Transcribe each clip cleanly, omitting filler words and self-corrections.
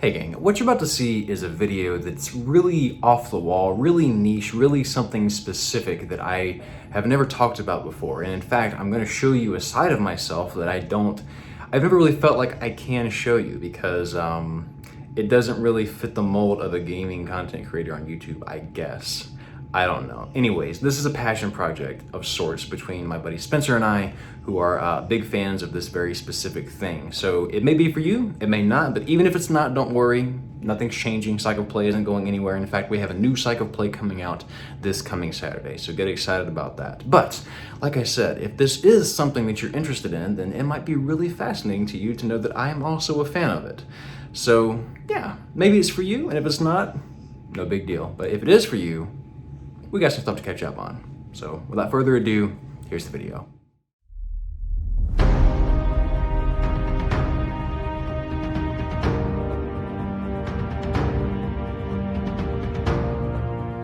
Hey gang, what you're about to see is a video that's really off the wall, really niche, really something specific that I have never talked about before. And in fact, I'm going to show you a side of myself that I've never really felt like I can show you because it doesn't really fit the mold of a gaming content creator on YouTube, I guess. I don't know. Anyways, this is a passion project of sorts between my buddy Spencer and I, who are big fans of this very specific thing. So it may be for you, it may not, but even if it's not, don't worry. Nothing's changing. Psych of Play isn't going anywhere. In fact, we have a new Psych of Play coming out this coming Saturday, so get excited about that. But like I said, if this is something that you're interested in, then it might be really fascinating to you to know that I am also a fan of it. So yeah, maybe it's for you, and if it's not, no big deal. But if it is for you, we got some stuff to catch up on. So without further ado, here's the video.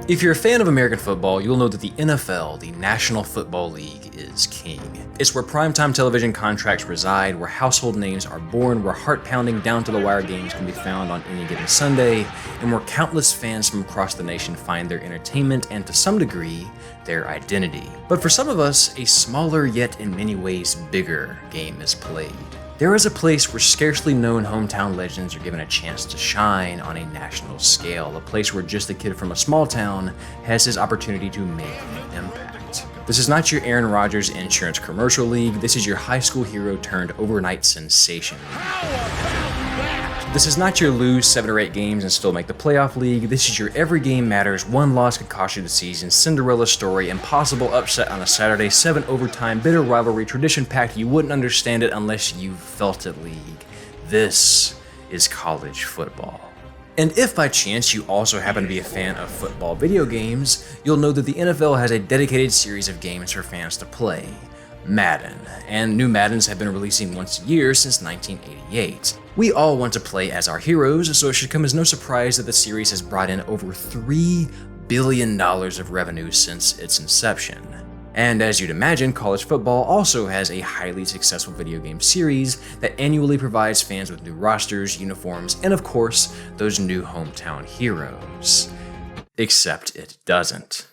If you're a fan of American football, you'll know that the NFL, the National Football League, is king. It's where primetime television contracts reside, where household names are born, where heart-pounding, down-to-the-wire games can be found on any given Sunday, and where countless fans from across the nation find their entertainment and, to some degree, their identity. But for some of us, a smaller yet in many ways bigger game is played. There is a place where scarcely known hometown legends are given a chance to shine on a national scale, a place where just a kid from a small town has his opportunity to make an impact. This is not your Aaron Rodgers insurance commercial league, this is your high school hero turned overnight sensation league. This is not your lose 7 or 8 games and still make the playoff league, this is your every game matters, one loss could cost you the season, Cinderella story, impossible upset on a Saturday, 7 overtime, bitter rivalry, tradition-packed, you wouldn't understand it unless you felt it league. This is college football. And if by chance you also happen to be a fan of football video games, you'll know that the NFL has a dedicated series of games for fans to play. Madden, and new Maddens have been releasing once a year since 1988. We all want to play as our heroes, so it should come as no surprise that the series has brought in over $3 billion of revenue since its inception. And as you'd imagine, college football also has a highly successful video game series that annually provides fans with new rosters, uniforms, and of course, those new hometown heroes. Except it doesn't.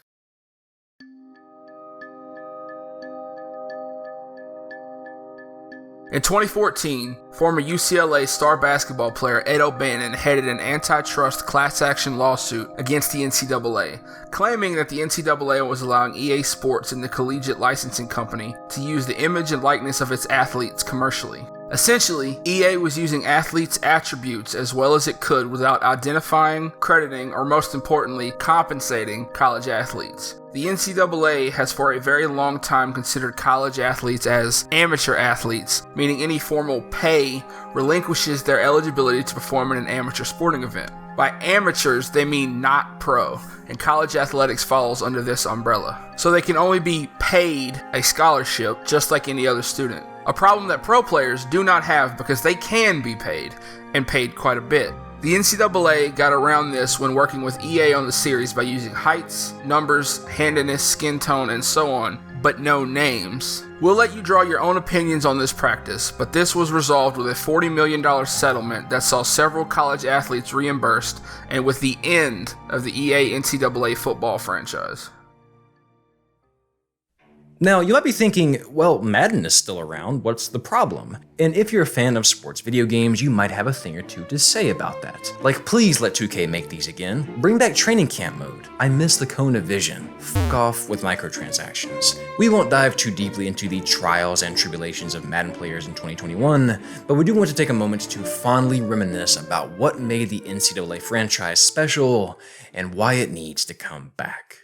In 2014, former UCLA star basketball player Ed O'Bannon headed an antitrust class action lawsuit against the NCAA, claiming that the NCAA was allowing EA Sports and the collegiate licensing company to use the image and likeness of its athletes commercially. Essentially, EA was using athletes' attributes as well as it could without identifying, crediting, or most importantly, compensating college athletes. The NCAA has for a very long time considered college athletes as amateur athletes, meaning any formal pay relinquishes their eligibility to perform in an amateur sporting event. By amateurs, they mean not pro, and college athletics falls under this umbrella. So they can only be paid a scholarship just like any other student. A problem that pro players do not have because they can be paid, and paid quite a bit. The NCAA got around this when working with EA on the series by using heights, numbers, handiness, skin tone, and so on, but no names. We'll let you draw your own opinions on this practice, but this was resolved with a $40 million settlement that saw several college athletes reimbursed, and with the end of the EA NCAA football franchise. Now, you might be thinking, well, Madden is still around, what's the problem? And if you're a fan of sports video games, you might have a thing or two to say about that. Like, please let 2K make these again. Bring back training camp mode. I miss the Kona vision. Fuck off with microtransactions. We won't dive too deeply into the trials and tribulations of Madden players in 2021, but we do want to take a moment to fondly reminisce about what made the NCAA franchise special and why it needs to come back.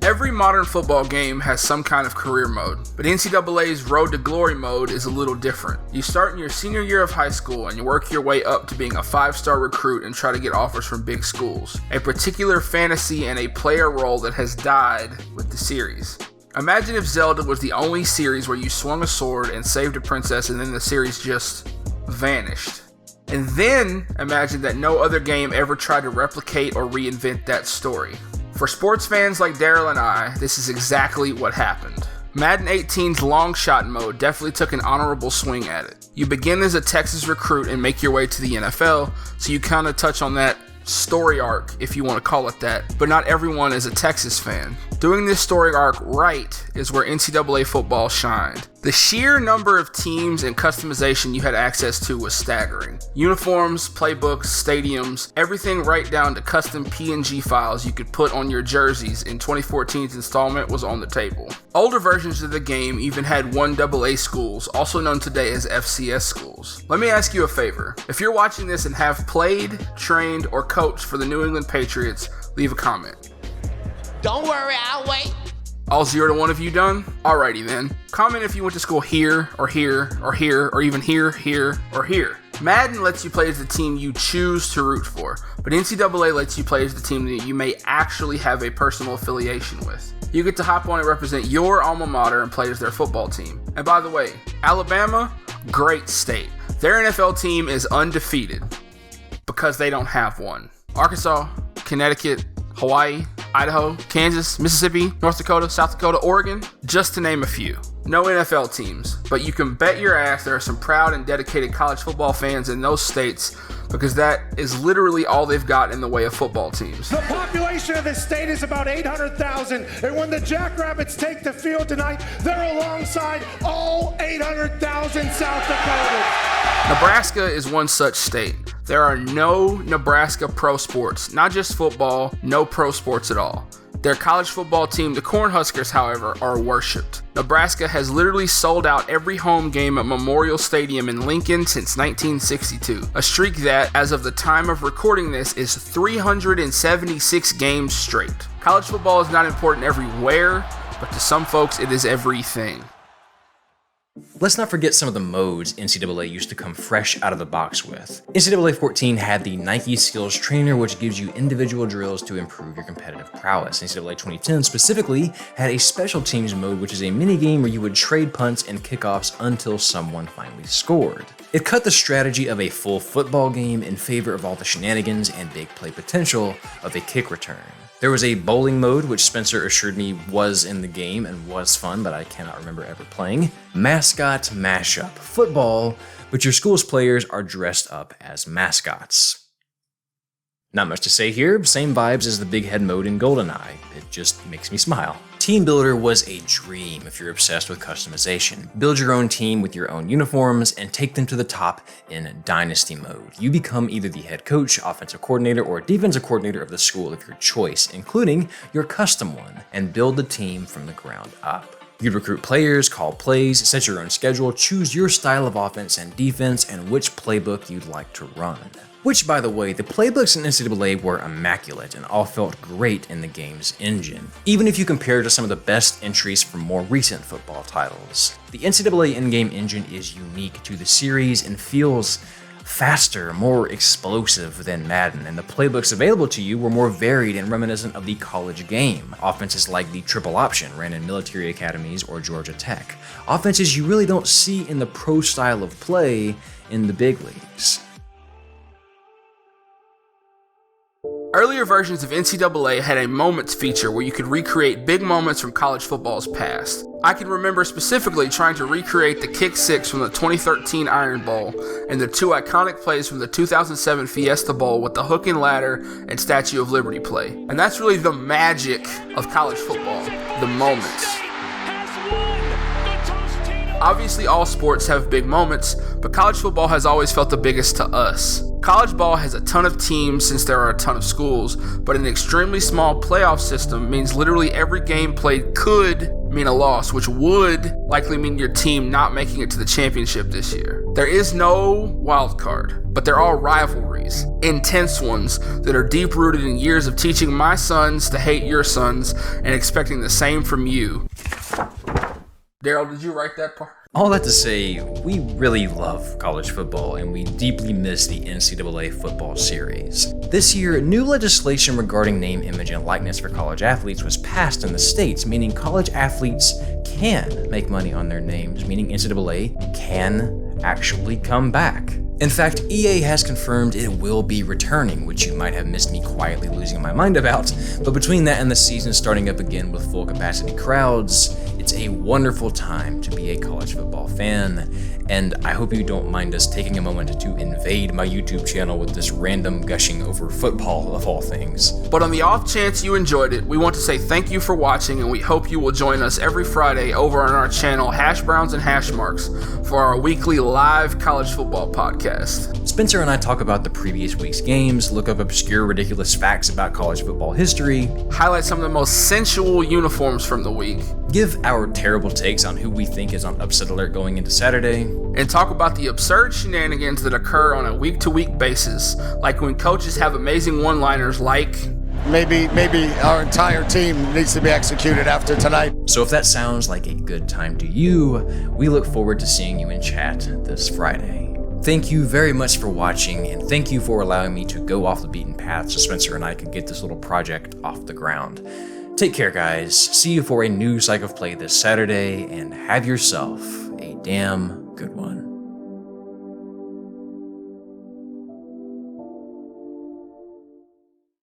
Every modern football game has some kind of career mode, but NCAA's Road to Glory mode is a little different. You start in your senior year of high school and you work your way up to being a 5-star recruit and try to get offers from big schools, a particular fantasy and a player role that has died with the series. Imagine if Zelda was the only series where you swung a sword and saved a princess and then the series just vanished. And then imagine that no other game ever tried to replicate or reinvent that story. For sports fans like Daryl and I, this is exactly what happened. Madden 18's long shot mode definitely took an honorable swing at it. You begin as a Texas recruit and make your way to the NFL, so you kind of touch on that story arc, if you want to call it that, but not everyone is a Texas fan. Doing this story arc right is where NCAA football shined. The sheer number of teams and customization you had access to was staggering. Uniforms, playbooks, stadiums, everything right down to custom PNG files you could put on your jerseys in 2014's installment was on the table. Older versions of the game even had 1AA schools, also known today as FCS schools. Let me ask you a favor. If you're watching this and have played, trained, or coached for the New England Patriots, leave a comment. Don't worry, I'll wait. All 0 to 1 of you done? Alrighty then. Comment if you went to school here, or here, or here, or even here, here, or here. Madden lets you play as the team you choose to root for, but NCAA lets you play as the team that you may actually have a personal affiliation with. You get to hop on and represent your alma mater and play as their football team. And by the way, Alabama, great state. Their NFL team is undefeated because they don't have one. Arkansas, Connecticut, Hawaii, Idaho, Kansas, Mississippi, North Dakota, South Dakota, Oregon, just to name a few. No NFL teams, but you can bet your ass there are some proud and dedicated college football fans in those states because that is literally all they've got in the way of football teams. The population of this state is about 800,000, and when the Jackrabbits take the field tonight, they're alongside all 800,000 South Dakotans. Nebraska is one such state. There are no Nebraska pro sports, not just football, no pro sports at all. Their college football team, the Cornhuskers, however, are worshipped. Nebraska has literally sold out every home game at Memorial Stadium in Lincoln since 1962, a streak that, as of the time of recording this, is 376 games straight. College football is not important everywhere, but to some folks it is everything. Let's not forget some of the modes NCAA used to come fresh out of the box with. NCAA 14 had the Nike Skills Trainer, which gives you individual drills to improve your competitive prowess. NCAA 2010 specifically had a special teams mode, which is a mini game where you would trade punts and kickoffs until someone finally scored. It cut the strategy of a full football game in favor of all the shenanigans and big play potential of a kick return. There was a bowling mode, which Spencer assured me was in the game and was fun, but I cannot remember ever playing. Mascot mashup. Football, but your school's players are dressed up as mascots. Not much to say here, same vibes as the big head mode in GoldenEye. It just makes me smile. Team Builder was a dream if you're obsessed with customization. Build your own team with your own uniforms and take them to the top in Dynasty mode. You become either the head coach, offensive coordinator, or defensive coordinator of the school of your choice, including your custom one, and build the team from the ground up. You'd recruit players, call plays, set your own schedule, choose your style of offense and defense, and which playbook you'd like to run. Which, by the way, the playbooks in NCAA were immaculate and all felt great in the game's engine, even if you compare to some of the best entries from more recent football titles. The NCAA in-game engine is unique to the series and feels faster, more explosive than Madden, and the playbooks available to you were more varied and reminiscent of the college game. Offenses like the triple option ran in military academies or Georgia Tech. Offenses you really don't see in the pro style of play in the big leagues. Earlier versions of NCAA had a moments feature where you could recreate big moments from college football's past. I can remember specifically trying to recreate the kick six from the 2013 Iron Bowl and the two iconic plays from the 2007 Fiesta Bowl with the hook and ladder and Statue of Liberty play. And that's really the magic of college football, the moments. Obviously, all sports have big moments, but college football has always felt the biggest to us. College ball has a ton of teams since there are a ton of schools, but an extremely small playoff system means literally every game played could mean a loss, which would likely mean your team not making it to the championship this year. There is no wild card, but they're all rivalries, intense ones that are deep-rooted in years of teaching my sons to hate your sons and expecting the same from you. Daryl, did you write that part? All that to say, we really love college football and we deeply miss the NCAA football series. This year, new legislation regarding name, image, and likeness for college athletes was passed in the states, meaning college athletes can make money on their names, meaning NCAA can actually come back. In fact, EA has confirmed it will be returning, which you might have missed me quietly losing my mind about, but between that and the season starting up again with full capacity crowds, It's a wonderful time to be a college football fan, and I hope you don't mind us taking a moment to invade my YouTube channel with this random gushing over football of all things. But on the off chance you enjoyed it, we want to say thank you for watching, and we hope you will join us every Friday over on our channel Hashbrowns and Hashmarks for our weekly live college football podcast. Spencer and I talk about the previous week's games, look up obscure, ridiculous facts about college football history, highlight some of the most sensual uniforms from the week, give our terrible takes on who we think is on upset alert going into Saturday, and talk about the absurd shenanigans that occur on a week-to-week basis, like when coaches have amazing one-liners like, Maybe our entire team needs to be executed after tonight. So if that sounds like a good time to you, we look forward to seeing you in chat this Friday. Thank you very much for watching, and thank you for allowing me to go off the beaten path so Spencer and I could get this little project off the ground. Take care, guys. See you for a new cycle of play this Saturday, and have yourself a damn good one.